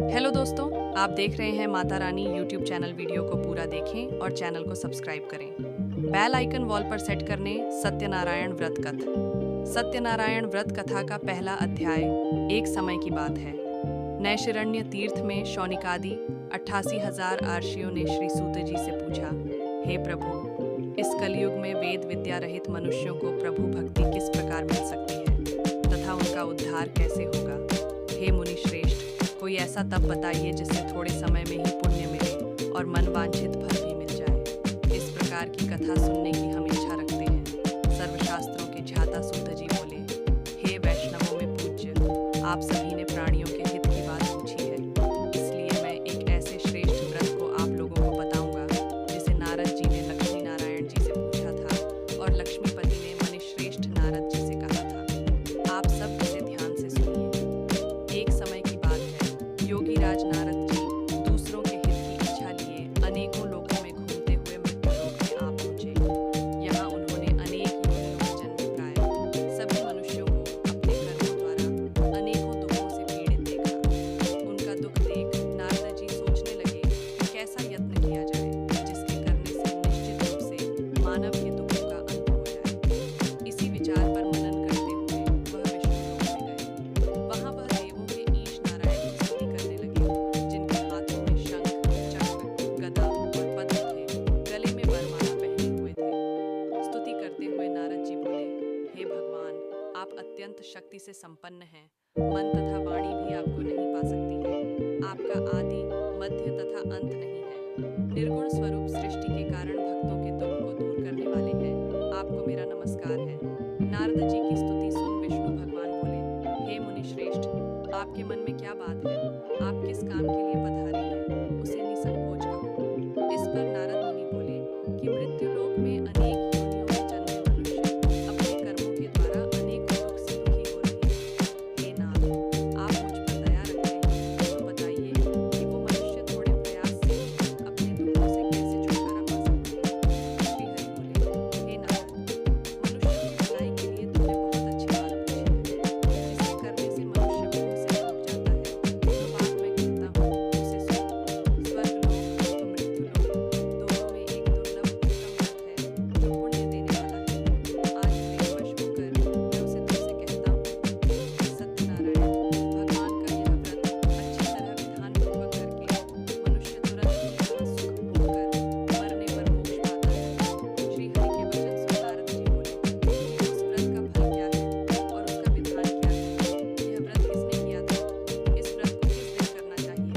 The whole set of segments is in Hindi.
हेलो दोस्तों, आप देख रहे हैं Mata Rani YouTube channel. Video को पूरा देखें और चैनल को सब्सक्राइब करें। बेल आइकन वॉल पर सेट करने सत्यनारायण व्रत कथा। सत्यनारायण व्रत कथा का पहला अध्याय एक समय की बात है। नैशिरण्य तीर्थ में शौनिकादि 88,000 आर्षियों ने श्री सूत जी से पूछा, हे प्रभु, इस कलयुग में वेद विद्या रहित मनुष्यों को प्रभु भक्ति किस प्रकार मिल सकती है तथा उनका उद्धार कैसे होगा? हे मुनि श्रेष्ठ, कोई ऐसा तप बताइए जिससे थोड़े समय में ही पुण्य मिले और मन वांछित फल भी मिल जाए। इस प्रकार की कथा सुनने की हम इच्छा रखते हैं। सर्वशास्त्रों के ज्ञाता सूत जी बोले, हे वैष्णवों में पूज्य, आप सभी ने प्राणियों के हित की बात पूछी है, इसलिए मैं एक ऐसे श्रेष्ठ व्रत को आप लोगों को बताऊंगा जिसे नारद जी ने लक्ष्मी नारायण जी से पूछा था और लक्ष्मीपति ने मुनिश्रेष्ठ नारद जी से कहा था। आप सब इसे ध्यान से सुनिए। एक समय की बात है, योगीराज नारद जी दूसरों के हित की इच्छा लिए अनेकों लोकों में घूमते हुए मृत्युलोक में आ पहुंचे। यहाँ उन्होंने अनेक योनियों में जन्म प्राय सभी मनुष्यों को अपने कर्मों द्वारा अनेकों दुखों से पीड़ित देखा। उनका दुख देख नारद जी सोचने लगे कि कैसा यत्न किया जाए जिसके करने से निश्चित रूप से मानव के दुखों का अंत हो जाए। इसी विचार पर मनन करते हुए वह विष्णुलोक में गए। वहां वह देवों के ईश नारायण की स्तुति करने लगे, जिनके हाथों में शंख, चक्र, गदा और पद्म थे, गले में वरमाला पहने हुए थे। स्तुति करते हुए नारद जी बोले, हे भगवान, आप अत्यंत शक्ति से संपन्न हैं। मन तथा वाणी भी आपको नहीं पा सकती है। आपका आदि, मध्य तथा अंत नहीं है। निर्गुण स्वरूप सृष्टि के कारण भक्तों के दुख को दूर करने वाले हैं। आपको मेरा नमस्कार है। नारद जी की स्तुति सुन विष्णु भगवान बोले, हे मुनि श्रेष्ठ, आपके मन में क्या बात है? आप किस काम के लिए पधारे हैं? उसे निसंकोच कहो। इस पर नारद मुनि बोले कि मृत्युलोक में अनेक योनियों में जन्मे मनुष्य अपने कर्मों के द्वारा अनेकों दुख से दुखी हो रहे हैं। हे नाथ, आप मुझ पर दया रखते हैं तो बताइए कि वो मनुष्य थोड़े प्रयास से अपने दुखों से कैसे छुटकारा पा सकते हैं? श्री हरि बोले, हे नारद, मनुष्य की भलाई के लिए तुमने बहुत अच्छी बात पूछी है, जिसके करने से मनुष्य मोह से डूब जाता है। जो बात मैं कहता हूँ उसे सुनो। स्वर्गलोक और मृत्युलोक दोनों में एक दुर्लभ उत्तम व्रत है जो पुण्य देने वाला है। आज प्रेमवश होकर मैं उसे तुमसे कहता हूँ। सत्यनारायण भगवान का यह व्रत अच्छी तरह विधान पूर्वक करके मनुष्य तुरंत ही यहाँ सुख भोगकर मरने पर मोक्ष पाता है। श्री हरि के वचन सुन नारद जी बोले, कि उस व्रत का फल क्या है और उसका विधान क्या है? यह व्रत किसने किया था? इस व्रत को किस दिन करना चाहिए?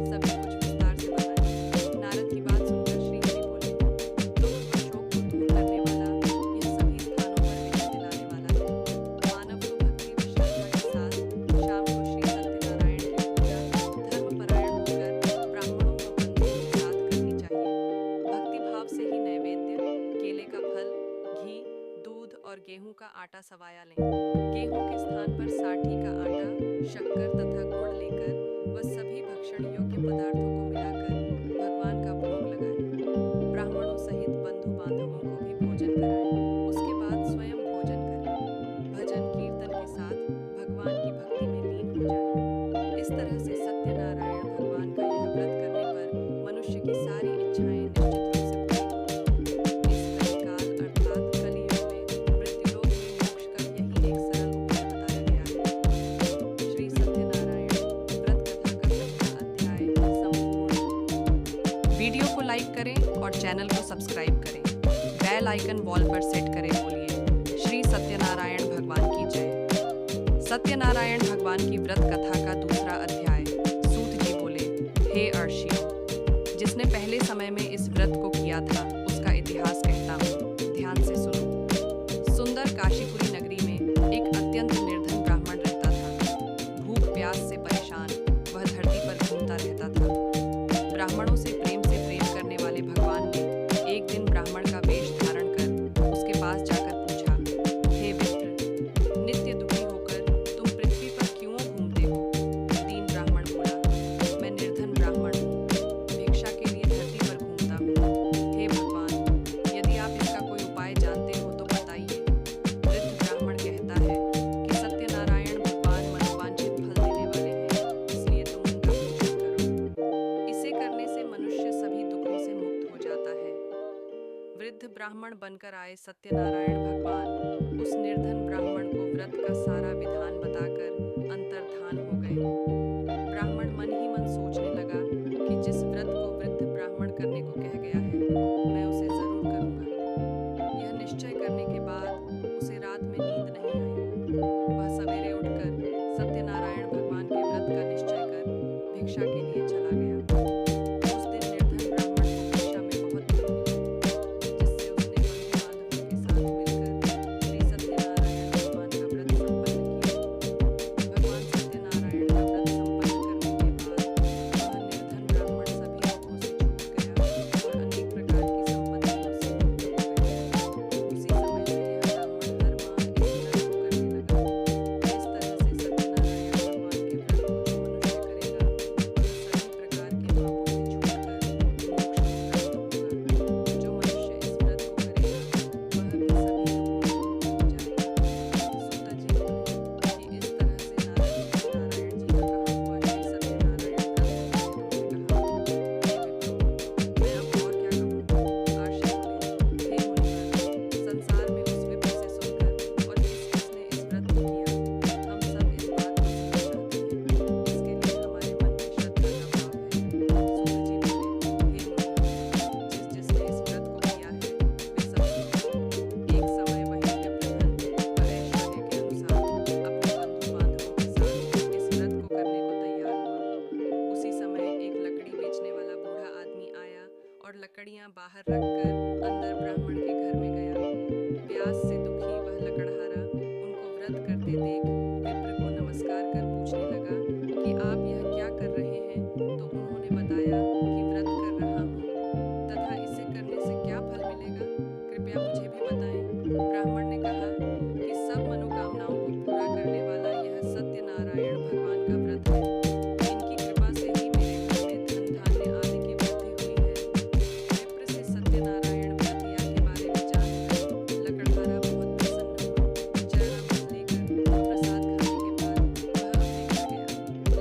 सभी कुछ विस्तार से बताएं। नारद की बात सुनकर श्री हरि बोले, दुख और शोक को दूर करने वाला, यह सभी स्थानों पर विजय दिलाने वाला है। मानव को भक्ति व श्रद्धा के साथ शाम को श्री सत्यनारायण की पूजा धर्मपरायण होकर ब्राह्मणों व बंधुओं के साथ करनी चाहिए। भक्ति भाव से ही नैवेद्य, केले का फल, घी, दूध और गेहूं का आटा सवाया लें। गेहूं के स्थान पर साठी का आटा, शक्कर तथा गुड़ लेकर वह सभी भक्षण योग्य पदार्थों को मिलाकर भगवान का भोग लगाएं। ब्राह्मणों सहित बंधु बांधवों को भी भोजन कराएं। उसके बाद स्वयं भोजन करें। भजन कीर्तन के साथ भगवान की भक्ति में लीन हो जाएं। इस तरह से सत्यनारायण भगवान का यह व्रत करने पर मनुष्य की सारी इच्छाएं निश्चित रूप से पूरी होती हैं। इस कलिकाल अर्थात कलियुग में मृत्युलोक में मोक्ष का यही एक सरल उपाय बताया गया है। श्री सत्यनारायण व्रत कथा का पहला अध्याय संपूर्ण। वीडियो को लाइक करें और चैनल को सब्सक्राइब करें। बेल आइकन वॉल पर सेट करें। बोलिए श्री सत्यनारायण भगवान की जय। सत्यनारायण भगवान की व्रत कथा का दूसरा अध्याय। सूत जी बोले, हे अर्षियों, जिसने पहले समय में इस व्रत को किया था उसका इतिहास कहता हूँ, ध्यान से सुनो। सुंदर काशीपुरी नगरी में एक अत्यंत निर्धन ब्राह्मण रहता था। भूख प्यास से परेशान वह धरती पर घूमता रहता था। ब्राह्मणों से प्रेम करने वाले भगवान ने एक दिन ब्राह्मण का वेश धारण कर उसके पास जाकर पूछा, हे विप्र, नित्य दुखी होकर तुम पृथ्वी पर क्यों घूमते हो? दीन ब्राह्मण बोला, मैं निर्धन ब्राह्मण हूँ, भिक्षा के लिए धरती पर घूमता हूँ। हे भगवान, यदि आप इसका कोई उपाय जानते हो तो बताइए। वृद्ध ब्राह्मण कहता है कि सत्यनारायण भगवान मनोवांछित फल देने वाले हैं, इसलिए तुम उनका पूजन ब्राह्मण बनकर आए सत्यनारायण भगवान उस निर्धन ब्राह्मण को व्रत का सारा विधान बताकर अंतर्धान हो गए। ब्राह्मण मन ही मन सोचने लगा कि जिस व्रत को वृद्ध ब्राह्मण करने को कह गया है मैं उसे जरूर करूंगा। यह निश्चय करने के बाद उसे रात में नींद नहीं आई। वह सवेरे उठकर सत्यनारायण भगवान के व्रत का निश्चय कर भिक्षा के लिए चला गया। उस दिन निर्धन ब्राह्मण को भिक्षा में बहुत दुख मिला, जिससे उसने बंधु बांधवों के साथ मिलकर श्री सत्यनारायण भगवान का व्रत संपन्न किया। भगवान सत्यनारायण का व्रत संपन्न करने के बाद वह निर्धन ब्राह्मण सभी दुखों से छूट गया और अनेक प्रकार की संपत्तियों से मुक्त हो गया। उसी समय से यह ब्राह्मण हर माह एक व्रत को करने लगा। इस तरह से सत्यनारायण भगवान के व्रत को जो मनुष्य करेगा वह सभी प्रकार के पापों से छूटकर मोक्ष को प्राप्त होगा। जो मनुष्य इस व्रत को करेगा वह भी सभी दुखों से मुक्त हो जाएगा। सूत जी बोले कि इस तरह से नारायण जी का कहा हुआ श्री सत्यनारायण व्रत को मैं अब और क्या कहूँ। आर्षि बोले, हे मुनिवर, संसार में उस विप्र से सुनकर और किसने इस व्रत को किया, हम सब इस बात को सुनना चाहते हैं। इसके लिए हमारे मन में श्रद्धा का भाव है। सूत जी बोले, हे मुनिवर, जिसने इस व्रत को किया है वे सब सुनो। एक समय वही विप्रधन व ऐश्वर्य के अनुसार अपने बंधु बांधवों के साथ इस व्रत को करने को तैयार हुआ। उसी समय एक लकड़ी बेचने वाला बूढ़ा आदमी आया और लकड़ियां बाहर रखकर अंदर ब्राह्मण के घर में गया। प्यास से दुखी वह लकड़हारा उनको व्रत करते देख विप्र को नमस्कार कर पूछने लगा कि आप यह क्या कर रहे हैं। तो उन्होंने बताया कि व्रत कर रहा हूँ तथा इसे करने से क्या फल मिलेगा, कृपया मुझे भी बताएं। ब्राह्मण ने कहा कि सब मनोकामनाओं को पूरा करने वाला यह सत्यनारायण भगवान का व्रत है। इनकी कृपा से ही मेरे घर में धन धान्य आदि की वृद्धि हुई है। विप्र से सत्यनारायण व्रत या के बारे में जानकर लकड़हारा बहुत प्रसन्न हुआ। चरणामृत लेकर प्रसाद खाने के बाद वह अपने घर गया।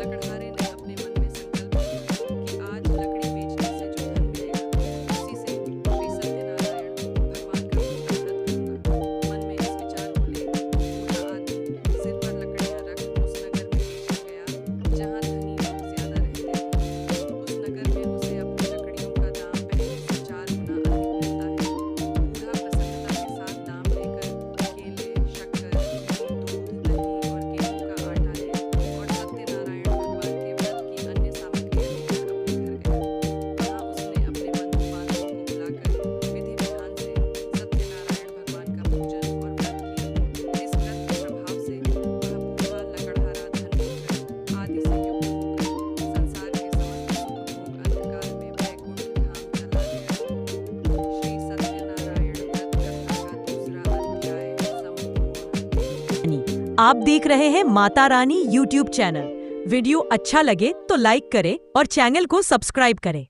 लकड़हारे ने अपने मन में संकल्प किया कि आज लकड़ी बेचने से जो धन मिलेगा उसी से श्री सत्यनारायण भगवान का पूरा व्रत करूंगा। मन में इस विचार को ले बूढ़ा आदमी सिर पर लकड़ियां रख उस नगर में बेचने गया जहाँ धनी लोग ज्यादा रहते थे। उस नगर में उसे अपनी लकड़ियों का दाम पहले से 4 गुना अधिक मिलता है। बूढ़ा प्रसन्नता के साथ दाम लेकर केले, शक्कर, दूध, दही और गेहूं का आटा ले और सत्यनारायण भगवान के व्रत की अन्य सामग्रियां लेकर अपने घर गया। वहाँ उसने अपने बंधु बांधवों को बुलाकर विधि विधान से सत्यनारायण भगवान का पूजन और व्रत किया। इस व्रत के प्रभाव से वह बूढ़ा लकड़हारा धन आदि से युक्त होकर संसार के समस्त सुख भोग अंधकार में वैकुंठ धाम चला गया। श्री सत्यनारायण व्रत कथा का दूसरा अध्याय संपूर्ण। आप देख रहे हैं Mata Rani YouTube channel. Video अच्छा लगे तो लाइक करें और चैनल को सब्सक्राइब करें।